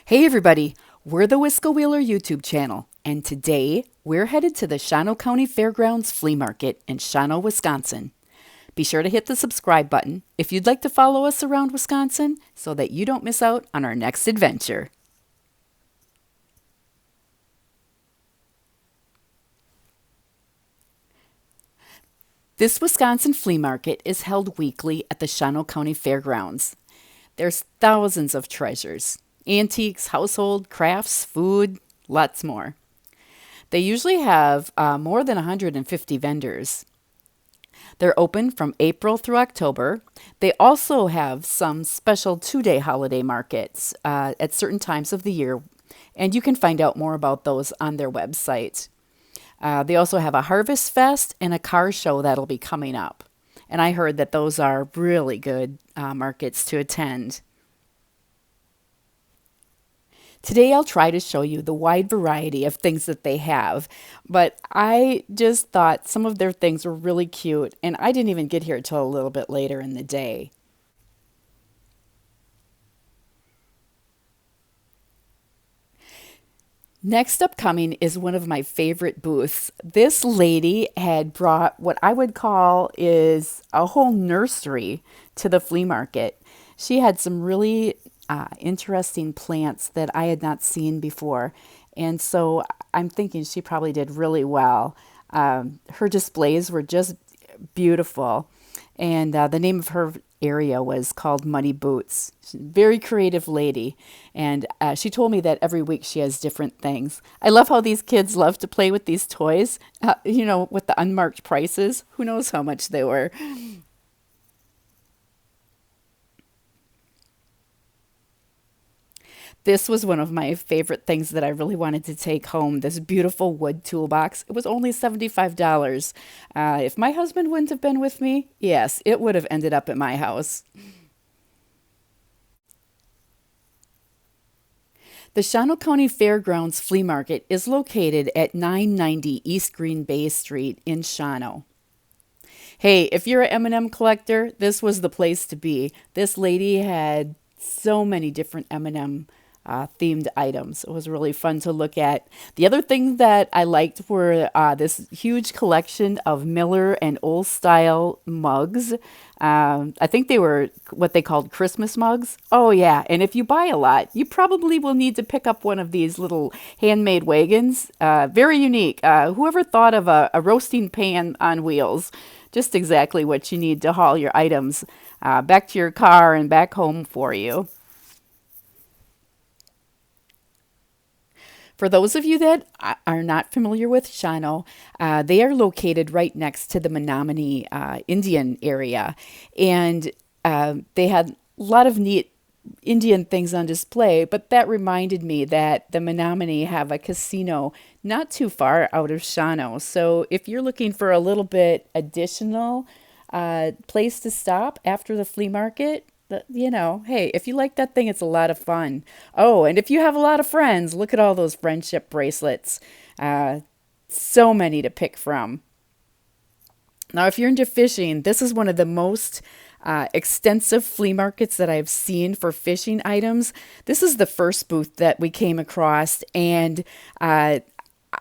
Hey everybody, we're the Whisker Wheeler YouTube channel, and today we're headed to the Shawano County Fairgrounds Flea Market in Shawano, Wisconsin. Be sure to hit the subscribe button if you'd like to follow us around Wisconsin so that you don't miss out on our next adventure. This Wisconsin flea market is held weekly at the Shawano County Fairgrounds. There's thousands of treasures, antiques, household, crafts, food, lots more. They usually have more than 150 vendors. They're open from April through October. They also have some special 2-day holiday markets at certain times of the year, and you can find out more about those on their website. They also have a Harvest Fest and a car show that'll be coming up. And I heard that those are really good markets to attend. Today I'll try to show you the wide variety of things that they have, but I just thought some of their things were really cute, and I didn't even get here till a little bit later in the day. Next up coming is one of my favorite booths. This lady had brought what I would call is a whole nursery to the flea market. She had some really interesting plants that I had not seen before, and so I'm thinking she probably did really well. Her displays were just beautiful, and the name of her area was called Muddy Boots. She's a very creative lady, and she told me that every week she has different things. I love how these kids love to play with these toys, with the unmarked prices. Who knows how much they were? This was one of my favorite things that I really wanted to take home, this beautiful wood toolbox. It was only $75. If my husband wouldn't have been with me, yes, it would have ended up at my house. The Shawano County Fairgrounds Flea Market is located at 990 East Green Bay Street in Shawano. Hey, if you're an M&M collector, this was the place to be. This lady had so many different M&M themed items. It was really fun to look at. The other thing that I liked were this huge collection of Miller and Old style mugs. I think they were what they called Christmas mugs. Oh, yeah. And if you buy a lot, you probably will need to pick up one of these little handmade wagons. Very unique. Whoever thought of a roasting pan on wheels? Just exactly what you need to haul your items back to your car and back home for you. For those of you that are not familiar with Shawano, they are located right next to the Menominee Indian area. And they had a lot of neat Indian things on display, but that reminded me that the Menominee have a casino not too far out of Shawano. So if you're looking for a little bit additional place to stop after the flea market, hey, if you like that thing, it's a lot of fun. Oh, and if you have a lot of friends, look at all those friendship bracelets. Uh, so many to pick from. Now, if you're into fishing, this is one of the most extensive flea markets that I've seen for fishing items. This is the first booth that we came across, and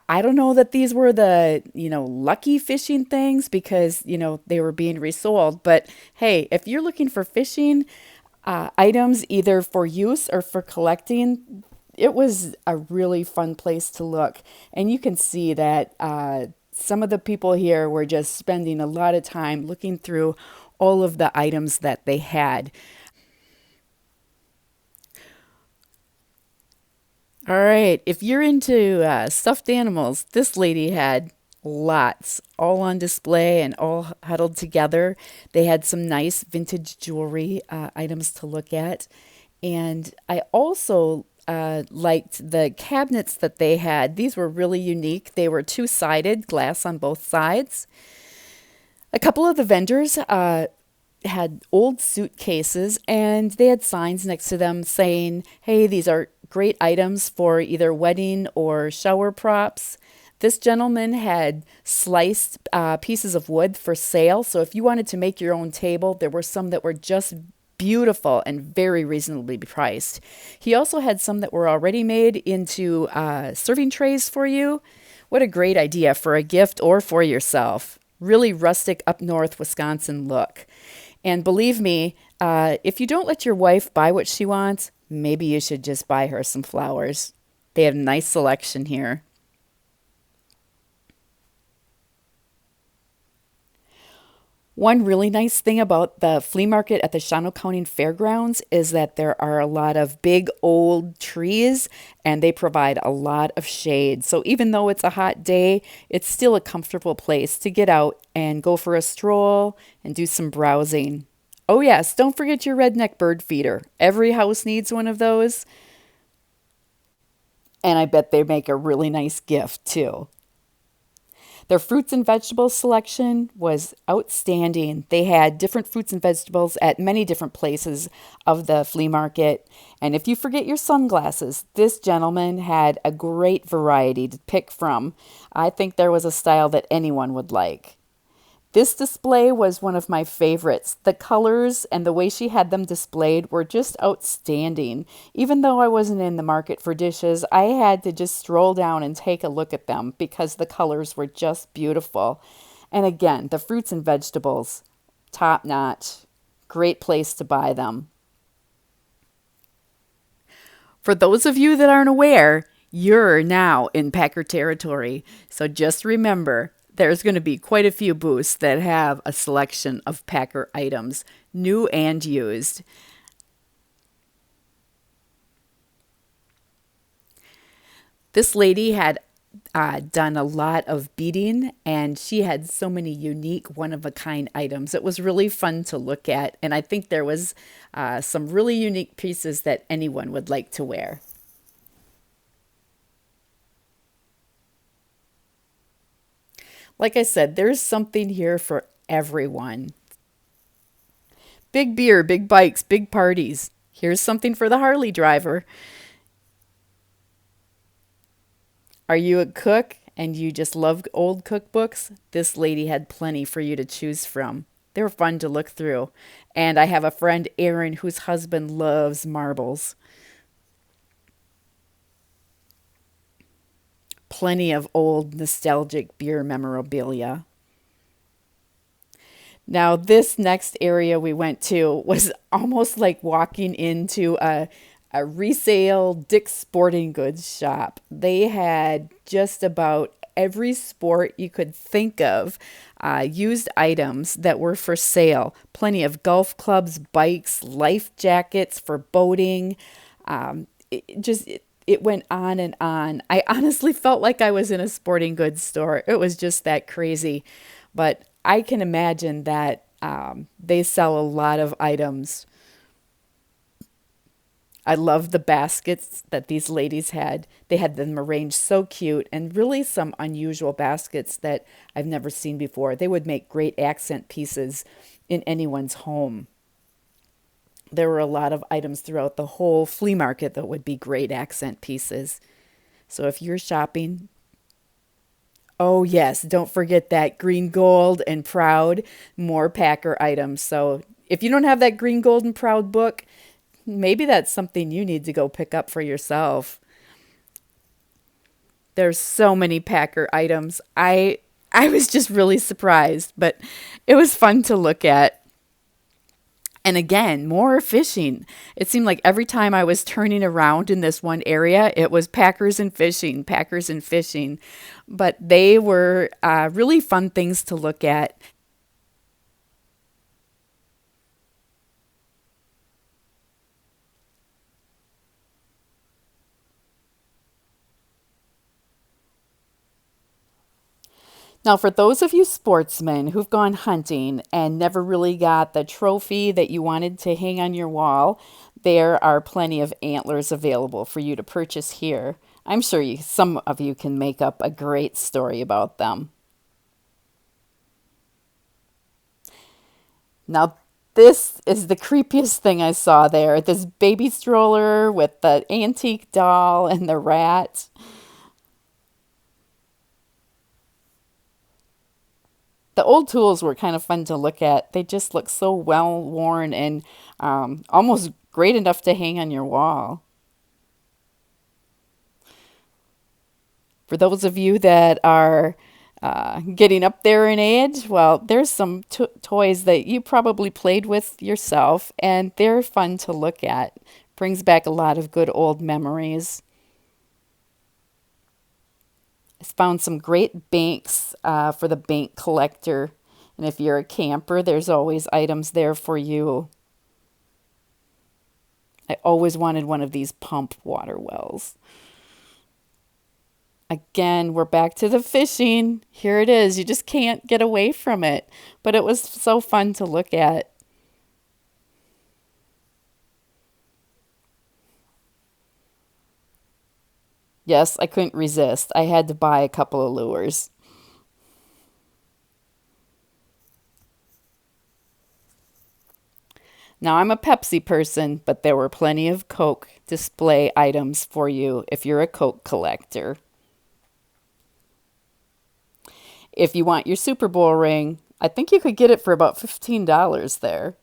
I don't know that these were the, lucky fishing things because, they were being resold. But hey, if you're looking for fishing items either for use or for collecting, it was a really fun place to look. And you can see that some of the people here were just spending a lot of time looking through all of the items that they had. All right, if you're into stuffed animals, this lady had lots, all on display and all huddled together. They had some nice vintage jewelry items to look at. And I also liked the cabinets that they had. These were really unique. They were two-sided, glass on both sides. A couple of the vendors had old suitcases and they had signs next to them saying, hey, these are great items for either wedding or shower props. This gentleman had sliced pieces of wood for sale. So if you wanted to make your own table, there were some that were just beautiful and very reasonably priced. He also had some that were already made into serving trays for you. What a great idea for a gift or for yourself. Really rustic up north Wisconsin look. And believe me, if you don't let your wife buy what she wants, maybe you should just buy her some flowers. They have a nice selection here. One really nice thing about the flea market at the Shawano County Fairgrounds is that there are a lot of big old trees and they provide a lot of shade. So even though it's a hot day, it's still a comfortable place to get out and go for a stroll and do some browsing. Oh, yes, don't forget your redneck bird feeder. Every house needs one of those, and I bet they make a really nice gift too. Their fruits and vegetables selection was outstanding. They had different fruits and vegetables at many different places of the flea market. And if you forget your sunglasses, this gentleman had a great variety to pick from. I think there was a style that anyone would like. This display was one of my favorites. The colors and the way she had them displayed were just outstanding. Even though I wasn't in the market for dishes, I had to just stroll down and take a look at them because the colors were just beautiful. And again, the fruits and vegetables, top notch. Great place to buy them. For those of you that aren't aware, you're now in Packer territory. So just remember, there's going to be quite a few booths that have a selection of Packer items, new and used. This lady had done a lot of beading and she had so many unique, one of a kind items. It was really fun to look at, and I think there was some really unique pieces that anyone would like to wear. Like I said, there's something here for everyone. Big beer, big bikes, big parties. Here's something for the Harley driver. Are you a cook and you just love old cookbooks? This lady had plenty for you to choose from. They were fun to look through. And I have a friend, Erin, whose husband loves marbles. Plenty of old nostalgic beer memorabilia. Now, this next area we went to was almost like walking into a resale Dick's Sporting Goods shop. They had just about every sport you could think of, used items that were for sale. Plenty of golf clubs, bikes, life jackets for boating. It went on and on. I honestly felt like I was in a sporting goods store. It was just that crazy. But I can imagine that they sell a lot of items. I love the baskets that these ladies had. They had them arranged so cute and really some unusual baskets that I've never seen before. They would make great accent pieces in anyone's home. There were a lot of items throughout the whole flea market that would be great accent pieces. So if you're shopping, oh yes, don't forget that green, gold, and proud, more Packer items. So if you don't have that green, gold, and proud book, maybe that's something you need to go pick up for yourself. There's so many Packer items. I was just really surprised, but it was fun to look at. And again, more fishing. It seemed like every time I was turning around in this one area, it was Packers and fishing, Packers and fishing. But they were really fun things to look at. Now, for those of you sportsmen who've gone hunting and never really got the trophy that you wanted to hang on your wall, there are plenty of antlers available for you to purchase here. I'm sure some of you can make up a great story about them. Now, this is the creepiest thing I saw there. This baby stroller with the antique doll and the rat. The old tools were kind of fun to look at. They just look so well worn and almost great enough to hang on your wall. For those of you that are getting up there in age, well, there's some toys that you probably played with yourself, and they're fun to look at. Brings back a lot of good old memories. I found some great banks for the bank collector. And if you're a camper, there's always items there for you. I always wanted one of these pump water wells. Again, we're back to the fishing. Here it is. You just can't get away from it. But it was so fun to look at. Yes, I couldn't resist. I had to buy a couple of lures. Now, I'm a Pepsi person, but there were plenty of Coke display items for you if you're a Coke collector. If you want your Super Bowl ring, I think you could get it for about $15 there.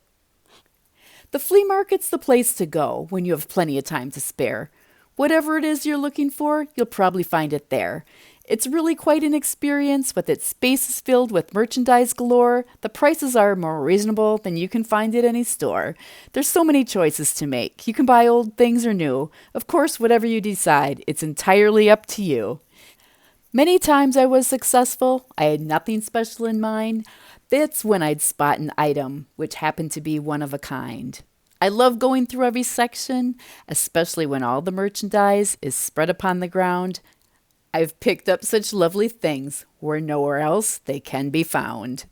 The flea market's the place to go when you have plenty of time to spare. Whatever it is you're looking for, you'll probably find it there. It's really quite an experience with its spaces filled with merchandise galore. The prices are more reasonable than you can find at any store. There's so many choices to make. You can buy old things or new. Of course, whatever you decide, it's entirely up to you. Many times I was successful. I had nothing special in mind. That's when I'd spot an item, which happened to be one of a kind. I love going through every section, especially when all the merchandise is spread upon the ground. I've picked up such lovely things where nowhere else they can be found.